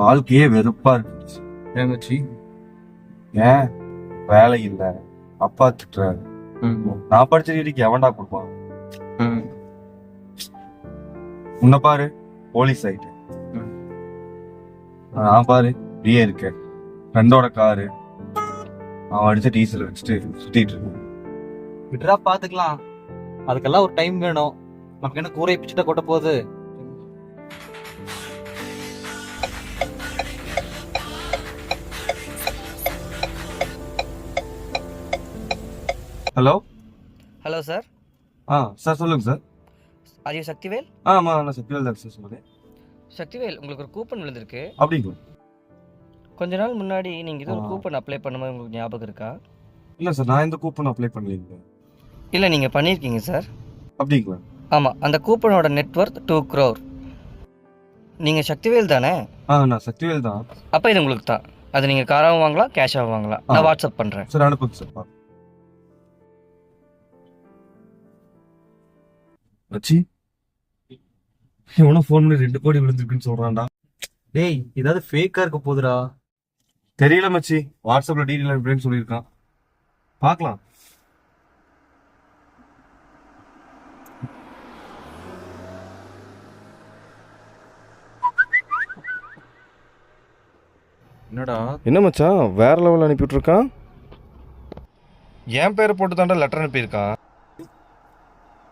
வாழ்க்கையே வெறுப்பா இருந்துச்சு. ஏங்கச்சி ஏன் வேலை இல்ல, அப்பா திட்டுறாரு. நான் படிச்ச டிகிரிக்கு எவன்டா கொடுப்பான்? உன்னை பாரு, போலீஸ் ஆயிட்டேன். நான் பாரு, பிஏ இருக்கேன். ஃப்ரெண்டோட காரு அவன் அடிச்ச டீசல் வச்சுட்டு சுத்திட்டு இருக்கேன். விட்ரா பாத்துக்கலாம், அதுக்கெல்லாம் ஒரு டைம் வேணும். நமக்கு என்ன கூரை பிச்சுட்டா கொட்ட போகுது. Hello hello sir. சார் சொல்லுங்க சார். Are you Sakthivel? ஆமா, நான் சக்திவேல் தான் சார் சொல்லுங்க. சக்திவேல், உங்களுக்கு ஒரு கூப்பன் விழுந்திருக்கு. அப்படிங்களா? கொஞ்ச நாள் முன்னாடி நீங்கள் இது ஒரு கூப்பன் அப்ளை பண்ணும்போது உங்களுக்கு ஞாபகம் இருக்கா? இல்ல சார், நான் இந்த கூப்பன் அப்ளை பண்ணலீங்க. இல்லை, நீங்கள் பண்ணியிருக்கீங்க சார். அப்படிங்களா? ஆமாம், அந்த கூப்பனோட நெட்வொர்த் 2 crore. நீங்கள் சக்திவேல் தானே? நான் சக்திவேல் தான். அப்போ இது உங்களுக்கு தான். அது நீங்கள் காராகவும் வாங்கலாம், கேஷாகவும் வாங்கலாம். நான் வாட்ஸ்அப் பண்ணுறேன் சார். அனுப்புங்க சார். மச்சி, இவனும் ஃபோன் பண்ணி 2 கோடி விழுந்திருக்குன்னு சொல்றான்டா. டேய், ஏதாவது ஃபேக்கா இருக்க போதுடா. தெரியல மச்சி, வாட்ஸ்அப்ல டீடைல் அனுப்புறேன்னு சொல்லியிருக்கான். பார்க்கலாம். என்னடா என்ன மச்சான், வேற லெவல் அனுப்பிட்டு இருக்கான். என் பேரை போட்டு தாண்டா லெட்டர் அனுப்பியிருக்கான்.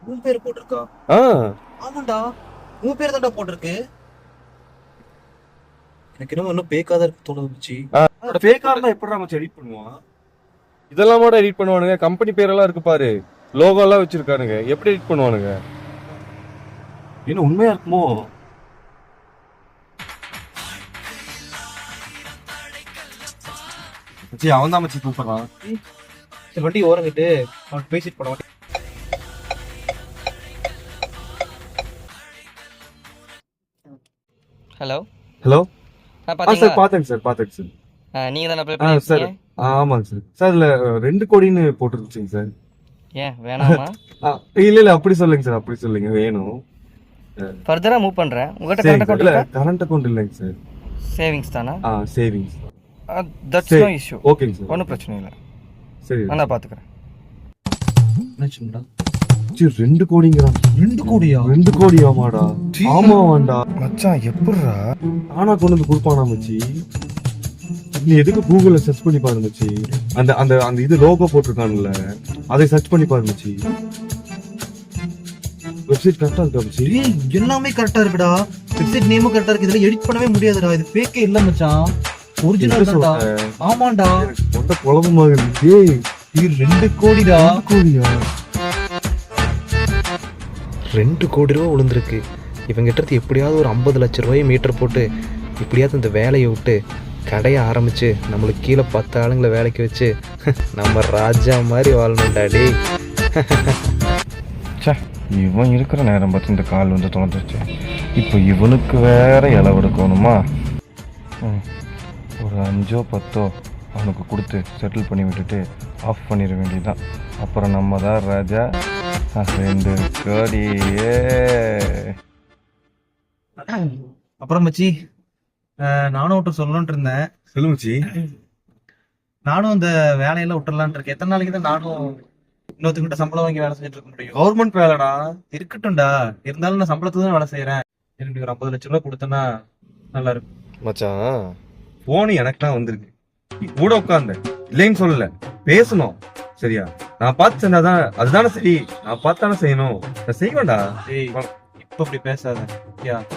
உன் பேர் போட்டிருக்கா? ஆமாண்டா, உன் பேர் தான்டா போட்டிருக்கு. எனக்கு என்னமோ இன்னும் பேக்காத இருக்கு தோணுச்சு. ஃபேக்கா இருந்தா எப்படிடா மச்சான் எடிட் பண்ணுவான்? இதெல்லாம் கூட எடிட் பண்ணுவானுங்க. கம்பெனி பேரெல்லாம் இருக்கு பாரு, லோகோ எல்லாம் வச்சிருக்கானுங்க. எப்படி எடிட் பண்ணுவானுங்க? என்ன உண்மையா இருக்குமோ? மச்சி, அவன் தான் மச்சி கூப்பிடுறான். சரி, வண்டி ஓரங்கிட்டு அவன் பேசிட்டு போட. Hello hello. பார்த்தீங்களா? பாத்தேங்க சார். நீங்கள் தானே அப்ளை சார். பண்ணியிருக்கீங்க? ஆமாங்க சார். சார் இதுல 2 கோடின்னு போட்டுருந்துச்சுங்க சார். ஏன் வேணாமா? இல்ல அப்படி சொல்லுங்க சார், அப்படி சொல்லுங்க. வேணும். ஃபர்தராக மூவ் பண்ணுறேன். உங்கள்கிட்ட சரிங்க கரண்ட் சார். இல்ல, அக்கௌண்ட் கரண்ட் அக்கௌண்ட் இல்லைங்க சார். சேவிங்ஸ் தானா? சேவிங்ஸ். That's no issue. ஓகேங்க சார். ஒன்றும் பிரச்சனை இல்லை, சரி, நான் பார்த்துக்கிறேன். என்னாச்சுடா? 2 கோடிங்கிறான். 2 கோடியா? 2 கோடியாமாடா? ஆமாவாண்டா மச்சான். எப்படிடா ஆனா கொண்டு வந்து கொடுப்பானா மச்சி? நீ எதுக்கு கூகுள்ல சர்ச் பண்ணி பாரு மச்சி. அந்த அந்த அந்த இது லோகோ போட்டிருக்கான்ல, அதை சர்ச் பண்ணி பாரு மச்சி. வெப்சைட் கரெக்டா இருக்கா மச்சி? ஏய், எல்லாமே கரெக்டா இருக்குடா. வெப்சைட் நேமும் கரெக்டா இருக்கு. இதெல்லாம் எடிட் பண்ணவே முடியாதுடா. இது ஃபேக்கே இல்ல மச்சான், ஒரிஜினல் தான்டா. ஆமாண்டா, மொத்த குழப்பமாக இருக்கு. இது 2 கோடிடா. 2 கோடியா? 2 கோடி ரூபா விழுந்திருக்கு. இவங்கிட்ட எப்படியாவது ஒரு 50 லட்ச ரூபாயை மீட்டர் போட்டு இப்படியாவது இந்த வேலையை விட்டு கடையை ஆரம்பித்து நம்மளுக்கு கீழே 10 ஆளுங்களை வேலைக்கு வச்சு நம்ம ராஜா மாதிரி வாழணும்டாடி. இவன் இருக்கிற நேரம் பார்த்து இந்த கால் வந்து தொலைஞ்சிருச்சு. இப்போ இவனுக்கு வேற இளவு எடுக்கணுமா? ஒரு 5 or 10 அவனுக்கு கொடுத்து செட்டில் பண்ணி விட்டுட்டு ஆஃப் பண்ணிட வேண்டியதுதான். அப்புறம் நம்ம தான் ராஜா. 2 கோடியே. அப்புறம் மச்சி, நானும் விட்டு சொல்லணும்னு இருந்தேன். சொல்லுமச்சி. நானும் இந்த வேலையெல்லாம் விட்டுறலான் இருக்கேன். எத்தனை நாளைக்கு தான் நானும் இன்னொருத்தங்கிட்ட சம்பளம் வாங்கி வேலை செஞ்சுட்டு இருக்க முடியும்? கவர்மெண்ட் வேலைடா. இருக்கட்டும்டா, இருந்தாலும் நான் சம்பளத்துக்கு தான் வேலை செய்யறேன். எனக்கு ஒரு 50 லட்ச ரூபா கொடுத்தேன்னா நல்லா இருக்கும் மச்சான். போன் எனக்கு தான் வந்திருக்கு. நீ கூட உட்கார்ந்த இல்லைன்னு சொல்லல, பேசணும் சரியா? நான் பார்த்து செஞ்சாதான் அதுதானே சரி. நான் பார்த்தானே செய்யணும். நான் செய்வேன்டா. ஏய், இப்ப இப்படி பேசாத.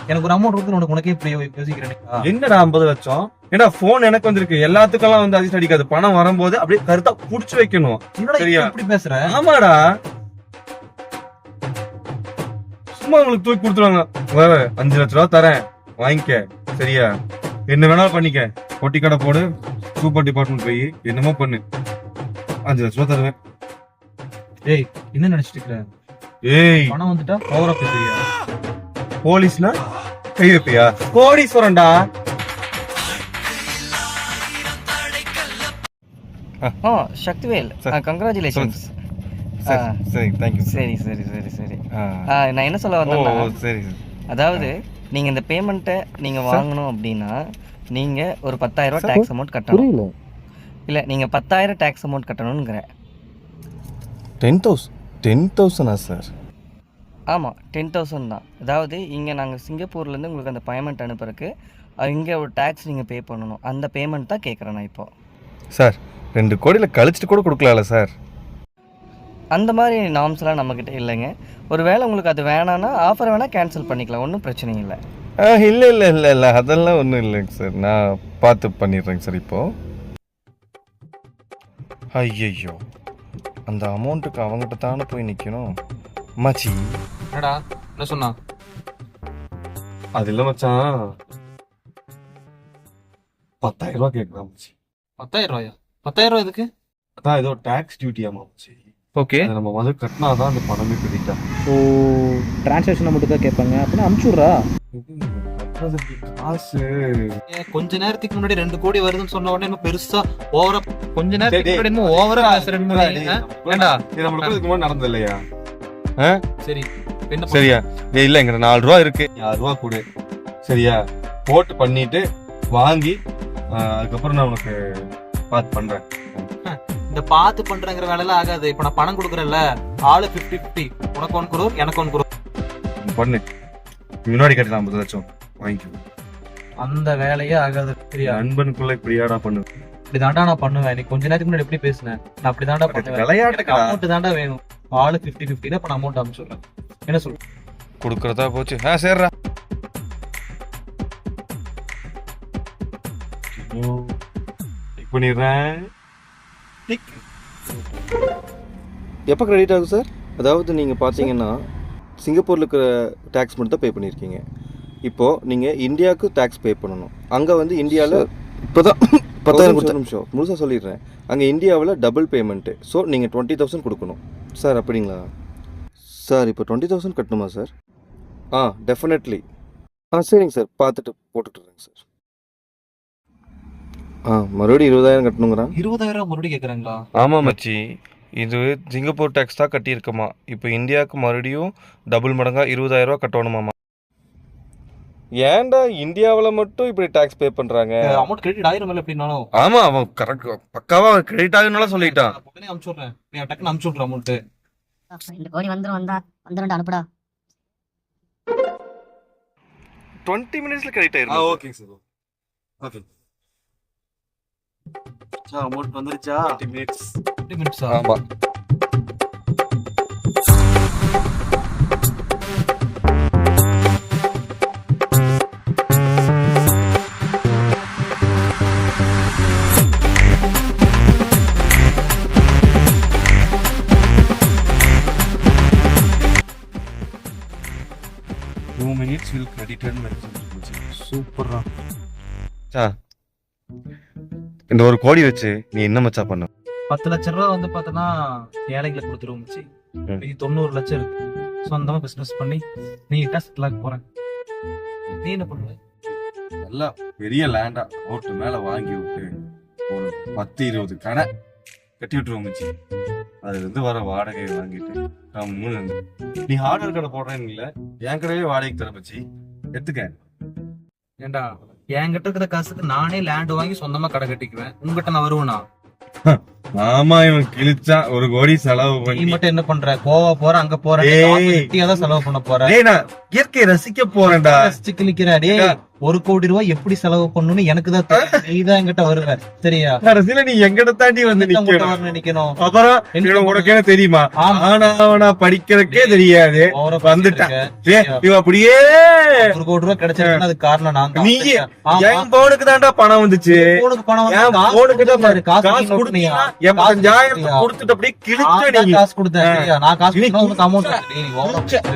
எனக்கு ஒரு அமௌண்ட் கொடுத்து உனக்கே இப்படி யோசிக்கிறேன். என்னடா 50 லட்சம்? ஏன்னா போன் எனக்கு வந்திருக்கு. எல்லாத்துக்கெல்லாம் வந்து அதிர்ஷ்டம் அடிக்காது. பணம் வரும்போது அப்படியே கருத்தா புடிச்சு வைக்கணும். சரியா? இப்படி பேசுற? ஆமாடா, சும்மா உங்களுக்கு தூக்கி கொடுத்துருவாங்க. 5 லட்ச ரூபா தரேன், வாங்கிக்க சரியா? என்ன வேணாலும் பண்ணிக்க. பொட்டி கடை போடு, சூப்பர் டிபார்ட்மெண்ட் போய் என்னமோ பண்ணு. 5 லட்ச ரூபா தருவேன். ஏய், என்ன நினைச்சிட்டு இருக்க? ஏய், பணம் வந்துட்டா பவர் ஆஃப் பேசுறியா? போலீஸ்னா கை வைப்பியா? கோடீஸ்வரன்டா. சக்திவேல், கங்க்ராச்சுலேஷன்ஸ். சரி, தேங்க்யூ. சரி சரி சரி சரி. நான் என்ன சொல்ல வந்தேன்னா, சரி. அதாவது நீங்கள் இந்த பேமெண்ட்டை நீங்கள் வாங்கணும் அப்படின்னா நீங்கள் ஒரு 10,000 டேக்ஸ் அமௌண்ட் கட்டணும். புரியல. இல்லை, நீங்கள் 10,000 டேக்ஸ் அமௌண்ட் கட்டணுங்கிறேன். 10,000 சார்? ஆமாம், 10,000 தான். அதாவது இங்கே நாங்கள் சிங்கப்பூர்லேருந்து உங்களுக்கு அந்த பேமெண்ட் அனுப்புறதுக்கு இங்கே ஒரு டேக்ஸ் நீங்கள் பே பண்ணணும். அந்த பேமெண்ட் தான் கேட்குறேன் நான் இப்போது. சார் 2 கோடியில் கழிச்சிட்டு கூட கொடுக்கலாம்ல சார்? அந்த மாதிரி நார்ம்ஸ்லாம் நம்மக்கிட்ட இல்லைங்க. ஒரு வேளை உங்களுக்கு அது வேணான்னா ஆஃபர் வேணால் கேன்சல் பண்ணிக்கலாம், ஒன்றும் பிரச்சனை இல்லை. இல்லை அதெல்லாம் ஒன்றும் இல்லைங்க சார். நான் பார்த்து பண்ணிடுறேங்க சார். இப்போது ஐயோ, அந்த அமௌண்ட்டுக்கு அவங்ககிட்ட தானே போய் நிற்கணும். மச்சி என்னடா என்ன சொன்னா? அது இல்லை மச்சான், 10,000 ரூபா கேட்குறான் மச்சி. 10,000 ரூபாயா? 10,000 ரூபா எதுக்கு? அதான் ஏதோ டேக்ஸ் டியூட்டியாமா மச்சி. ஓகே, அதை நம்ம வந்து கட்டினா தான் அந்த பணமே கிரெடிட்டா. ஓ, டிரான்சாக்ஷன் மட்டும் தான் கேட்பாங்க. அப்படின்னா அனுப்பிச்சுட்றா. கட்டுறதுக்கு காசு கொஞ்ச நேரத்துக்கு முன்னாடி 2 கோடி வருதுன்னு சொன்ன உடனே இன்னும் பெருசா ஓவரா கொஞ்ச நேரத்துக்கு முன்னாடி இன்னும் ஓவரா பேசுறேன்னு ஏண்டா இது நம்மளுக்கு இதுக்கு முன்னாடி நடந்தது இல்லையா? சரி என்ன சரியா? இல்ல எங்க 4 ரூபா இருக்கு, 6 ரூபா கொடு சரியா? போட்டு பண்ணிட்டு வாங்கி அதுக்கப்புறம் நான் உனக்கு பார்த்து பண்றேன். இந்த பார்த்து பண்றங்கிற வேலையெல்லாம் ஆகாது. இப்ப நான் பணம் கொடுக்குறேன்ல, ஆளு 50-50, உனக்கு 1 crore எனக்கு 1 crore பண்ணு. முன்னாடி கட்டி 50 லட்சம் வாங்கிக்கோ. அந்த வேலையே ஆகாது. சரியா? நண்பனுக்குள்ள இப்படியாடா பண்ணு. இப்படிதான்டா நான் பண்ணுவேன். நீ கொஞ்ச நேரத்துக்கு முன்னாடி எப்படி பேசுனேன்? நான் அப்படிதான்டா பண்ணுவேன். விளையாட்டுக்கு அமௌண்ட் தான்டா வேணும். ஆளு 50-50 தான். இப்ப நான் அமௌண்ட் அனுப்பிச்சுடுறேன். என்ன சொல்ற? கொடுக்கறதா போச்சு. சரிடா. பண்ணிடுறேன். எப்போ கிரெடிட் ஆகும் சார்? அதாவது நீங்கள் பார்த்தீங்கன்னா சிங்கப்பூரில் இருக்கிற டேக்ஸ் மட்டும் தான் பே பண்ணியிருக்கீங்க. இப்போது நீங்கள் இந்தியாவுக்கு டேக்ஸ் பே பண்ணணும். அங்கே வந்து இந்தியாவில் இப்போ தான் 10,000 கொடுத்த நிமிஷம் முழுசாக சொல்லிடுறேன். அங்கே இந்தியாவில் டபுள் பேமெண்ட்டு. ஸோ நீங்கள் 20,000 கொடுக்கணும் சார். அப்படிங்களா சார்? இப்போ 20,000 கட்டணுமா சார்? டெஃபினெட்லி. சரிங்க சார், பார்த்துட்டு போட்டுட்டுறேங்க சார். மறுபடியும் 20,000 கட்டணுங்கிறான். 20,000 மறுபடியும் கேட்குறாங்களா? ஆமா மச்சி, இது சிங்கப்பூர் டேக்ஸ் தான் கட்டியிருக்கமா. இப்போ இந்தியாவுக்கு மறுபடியும் டபுள் மடங்கா 20,000 ரூபா கட்டணுமாமா. ஏன்டா இந்தியாவில் மட்டும் இப்படி டேக்ஸ் பே பண்றாங்க? அமௌண்ட் கிரெடிட் ஆயிரும் இல்லை எப்படின்னாலும். ஆமா, அவன் கரெக்ட் பக்காவா கிரெடிட் ஆகுனால சொல்லிட்டான். உடனே அனுப்பிச்சுடுறேன். நீ டக்குன்னு அனுப்பிச்சுடுற அமௌண்ட். 2 கோடி வந்துடும் அனுப்புடா. 20 மினிட்ஸ்ல கிரெடிட் ஆயிரும். Okay sir. ஓகே அமௌண்ட் வந்துருச்சா? 20 மினிட்ஸ். ஆமா. minutes will credited சூப்பரா. இந்த 1 கோடி வச்சு நீ என்ன மச்சா பண்ண? 10 லட்சம் ரூபா வந்து பார்த்தனா ஏழைகளுக்கு கொடுத்துருவோம் மச்சி. மீதி 90 லட்சம் இருக்கு. சொந்தமா பிசினஸ் பண்ணி நீட்டா செட்டில் ஆக போறேன். நீ என்ன பண்ணுவ? நல்லா பெரிய லேண்டா ஓட்டு மேல வாங்கி விட்டு ஒரு 10-20 கடை கட்டி விட்டுருவோம் மச்சி. அதுல இருந்து வர வாடகையை வாங்கிட்டு நீ ஹார்ட்வேர் கடை போடுறேன்னு இல்ல, என் கடையே வாடகைக்கு தர மச்சி, எடுத்துக்க. ஏண்டா என்கிட்ட இருக்கிற காசுக்கு நானே லேண்ட் வாங்கி சொந்தமா கடை கட்டிக்குவேன். உங்ககிட்ட நான் வருவேனா? ஆமா, இவன் கிழிச்சா 1 கோடி செலவு பண்ணி. நீ மட்டும் என்ன பண்ற? கோவா போற, அங்க போற, தான் செலவு பண்ண போற. நான் இயற்கையை ரசிக்க போறேன்டா. கிழிக்கிற டே. 1 கோடி ரூபாய் எப்படி செலவு பண்ணணும்னு எனக்கு தான் தெரியும். நீதான் என்கிட்ட வருவ சரியா? கடைசியில நீ எங்கிட்ட தாண்டி வந்து நிக்கணும். அப்புறம் உனக்கே தெரியுமா, ஆனா படிக்கிறதுக்கே தெரியாது வந்துட்டேன். இவன் அப்படியே 1 கோடி ரூபாய் கிடைச்சிருக்கு. அது காரணம் நான் தான். நீ என் போனுக்கு தான்டா பணம் வந்துச்சு. பணம் காசு கொடுத்தீங்க, 85,000 கொடுத்துட்டு அப்படியே கிழிச்ச. நீ காசு கொடுத்தேன். நான் காசு உனக்கு அமௌண்ட்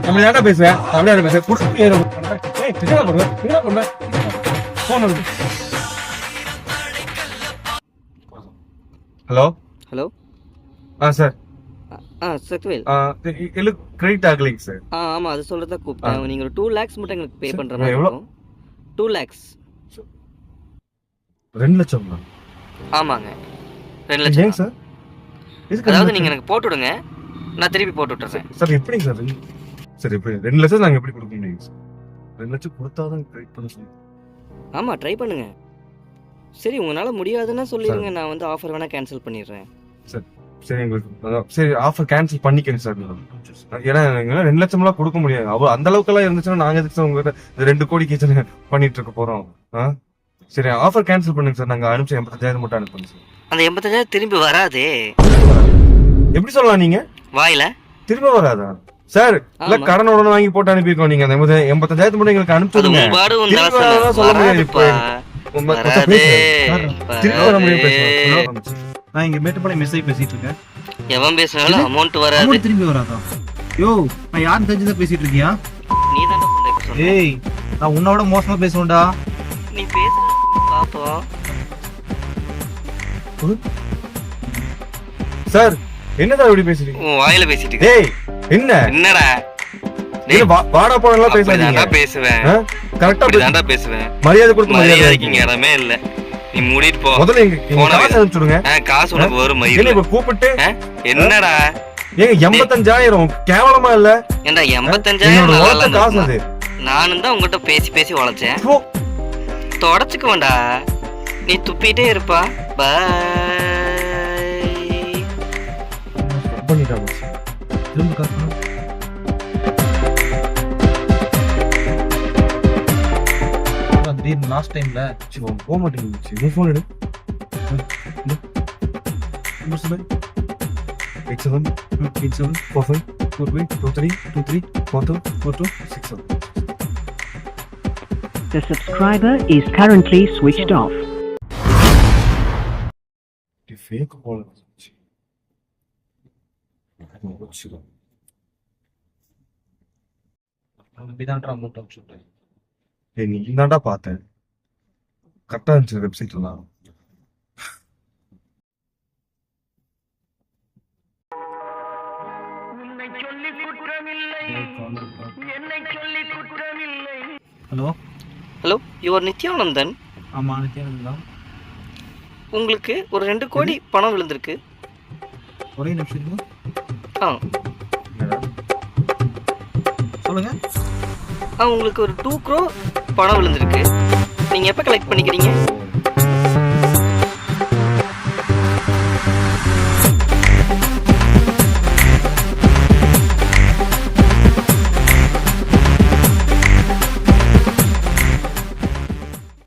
தமிழ்நாடா பேசுவேன். தமிழ்நாடு பேசுவேன். Hello hello. Sir. Sakthivel. Credit ஆகலைங்க சார். ஆமாம், அது சொல்கிறதா கூப்பிட்டேன். நீங்கள் ஒரு 2 lakhs மட்டும் எங்களுக்கு பே பண்ணுற மாதிரி எவ்வளோ? இருக்கும். 2 lakhs. 2 லட்சம். ஆமாங்க, 2 லட்சம் சார். அதாவது நீங்கள் எனக்கு போட்டு விடுங்க, நான் திருப்பி போட்டு விட்டுறேன். சார் எப்படிங்க சார்? சரி, எப்படி 2 லட்சம் நாங்கள் எப்படி கொடுக்க முடியும் சார்? 2 லட்சம் கொடுத்தாதான் கிரெடிட் பண்ண சொல்லி. ஆமாம், ட்ரை பண்ணுங்க. சரி உங்களால் முடியாதுன்னா சொல்லிடுங்க, நான் வந்து ஆஃபர் வேணால் கேன்சல் பண்ணிடுறேன். சரி எங்களுக்கு சரி ஆஃபர் கேன்சல் பண்ணிக்கிறேன் சார். ஏன்னா எங்களால் 2 லட்சம்லாம் கொடுக்க முடியாது. அந்த அளவுக்குலாம் இருந்துச்சுன்னா நாங்க எதுக்கு சார் உங்ககிட்ட 2 கோடி கிச்சன் பண்ணிட்டு இருக்க போறோம்? சரி ஆஃபர் கேன்சல் பண்ணுங்க சார். நாங்க அனுப்பிச்சு 85,000 மட்டும் அனுப்புங்க சார். அந்த 85,000 திரும்பி வராதே. எப்படி சொல்லலாம் நீங்க? வாயில திரும்ப வராதா சார்? இல்ல கடன் உடனே வாங்கி போட்டு அனுப்பியிருக்கோம். நீங்க அந்த 85,000 மட்டும் எங்களுக்கு அனுப்பிச்சுடுங்க. சொல்ல முடியாது இப்போ. திரும்ப வர முடியும் பேசுறேன். நான் இங்க மேட்டுப்பாளையம் மெசேஜ் பேசிட்டு இருக்கேன். எவன் பேசினாலும் அமௌண்ட் வராது. அமௌண்ட் திரும்பி வராதா? யோ நான் யாரும் தெரிஞ்சுதான் பேசிட்டு இருக்கியா? நீ தானே சொன்ன. ஏய் நான் உன்னோட மோசமா பேசுவேன்டா. நீ பேச பாப்போம். சார் என்னடா இப்படி பேசுறீங்க? உன் வாயில பேசிட்டு இருக்க. டேய் என்னடா வாடா போனலாம் பேசாதீங்க. பேசுவேன் கரெக்ட்டா இப்படிதான்டா பேசுவேன். மரியாதை கொடுத்து மரியாதைக்கு இடமே இல்ல. நீ மூடிட்டு போ. முதல்ல எங்க காசு அனுப்பிச்சுடுங்க. காசு உனக்கு வரும். என்ன இப்ப கூப்பிட்டு என்னடா ஏங்க 85,000 கேவலமா இல்ல? ஏண்டா 85,000 என்னோட உழைச்ச காசு அது. நானும் தான் உங்ககிட்ட பேசி பேசி வளைச்சேன். போ. தொடச்சுக்க வேண்டா. நீ துப்பிட்டே இருப்பா. பாய். பண்ணிட்டாங்க. திரும்ப காசு லாஸ்ட் டைம்ல போக மாட்டேங்குது. நீ போன் எடு. 87474523234267. The subscriber is currently switched off. Fake போல வந்துச்சு. நம்பிதான்டா அமௌண்ட் அனுப்பிச்சுட்டேன். ஏய் நீ தான்டா பார்த்தேன். கரெக்டா இருந்துச்சு வெப்சைட்லாம். Hello hello, your Nithyanandan. ஆமா நித்யானந்தன் தான். உங்களுக்கு ஒரு 2 கோடி பணம் விழுந்திருக்கு. ஒரே நிமிஷம் இருங்க. சொல்லுங்க. உங்களுக்கு ஒரு 2 crore பணம் விழுந்திருக்கு. நீங்க எப்ப கலெக்ட் பண்ணிக்கிறீங்க?